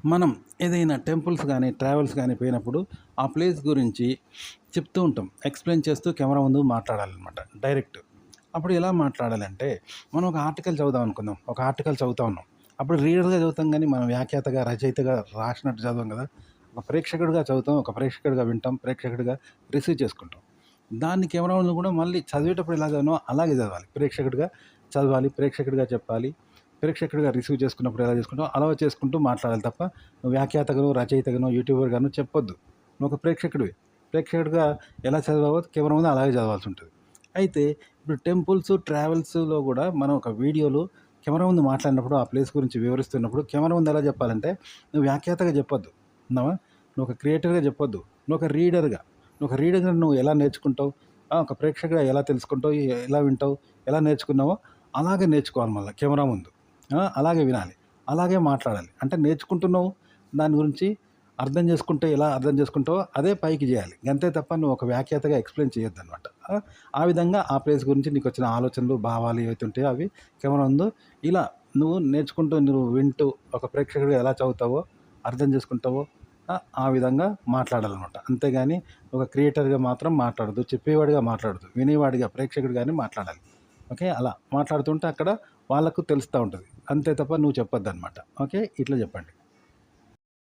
మనం ఏదైనా టెంపుల్స్ కానీ ట్రావెల్స్ కానీ పోయినప్పుడు ఆ ప్లేస్ గురించి చెప్తూ ఉంటాం, ఎక్స్ప్లెయిన్ చేస్తూ కెమెరా ముందు మాట్లాడాలన్నమాట డైరెక్ట్. అప్పుడు ఎలా మాట్లాడాలంటే, మనం ఒక ఆర్టికల్ చదువుదాం అనుకుందాం, ఒక ఆర్టికల్ చదువుతా ఉన్నాం. అప్పుడు రీడర్గా చదువుతాం కానీ మనం వ్యాఖ్యాతగా రచయితగా రాసినట్టు చదవం కదా. ఒక ప్రేక్షకుడిగా చదువుతాం, ఒక ప్రేక్షకుడిగా వింటాం, ప్రేక్షకుడిగా రిసీవ్ చేసుకుంటాం. దాన్ని కెమెరా ముందు కూడా మళ్ళీ చదివేటప్పుడు ఎలా చదివానో అలాగే చదవాలి. ప్రేక్షకుడిగా చదవాలి, ప్రేక్షకుడిగా చెప్పాలి, ప్రేక్షకుడిగా రిసీవ్ చేసుకున్నప్పుడు ఎలా చేసుకుంటావు అలా చేసుకుంటూ మాట్లాడాలి తప్ప నువ్వు వ్యాఖ్యాతగాను, రచయితగాను, యూట్యూబర్గాను చెప్పొద్దు. నువ్వు ఒక ప్రేక్షకుడివి. ప్రేక్షకుడిగా ఎలా చదివావో కెమెరా ముందు అలాగే చదవాల్సి ఉంటుంది. అయితే ఇప్పుడు టెంపుల్స్, ట్రావెల్స్‌లో కూడా మనం ఒక వీడియోలో కెమెరా ముందు మాట్లాడినప్పుడు, ఆ ప్లేస్ గురించి వివరిస్తున్నప్పుడు కెమెరా ముందు ఎలా చెప్పాలంటే, నువ్వు వ్యాఖ్యాతగా చెప్పొద్దు. విన్నావా? నువ్వు ఒక క్రియేటర్‌గా చెప్పొద్దు. నువ్వు ఒక రీడర్‌గా నువ్వు ఎలా నేర్చుకుంటావు, ఒక ప్రేక్షకుడిగా ఎలా తెలుసుకుంటావు, ఎలా వింటావు, ఎలా నేర్చుకున్నావో అలాగే నేర్చుకోవాలి మళ్ళా కెమెరా ముందు. అలాగే వినాలి, అలాగే మాట్లాడాలి. అంటే నేర్చుకుంటున్నావు, దాని గురించి అర్థం చేసుకుంటే ఎలా అర్థం చేసుకుంటావో అదే పైకి చేయాలి. అంతే తప్ప నువ్వు ఒక వ్యాఖ్యాతగా ఎక్స్‌ప్లెయిన్ చేయొద్దనమాట. ఆ విధంగా ఆ ప్లేస్ గురించి నీకొచ్చిన ఆలోచనలు, భావాలు ఏవైతే ఉంటాయో అవి కెమెరా ముందు ఇలా నువ్వు నేర్చుకుంటూ, నువ్వు వింటూ ఒక ప్రేక్షకుడిగా ఎలా చదువుతావో, అర్థం చేసుకుంటావో ఆ విధంగా మాట్లాడాలనమాట. అంతేగాని ఒక క్రియేటర్‌గా మాత్రం మాట్లాడొద్దు, చెప్పేవాడిగా మాట్లాడొద్దు, వినేవాడిగా ప్రేక్షకుడిగానే మాట్లాడాలి. ఓకే. అలా మాట్లాడుతుంటే అక్కడ వాళ్ళకు తెలుస్తా ఉంటది. అంతే తప్ప నువ్వు చెప్పొద్దనమాట. ఓకే. ఇట్లా చెప్పండి.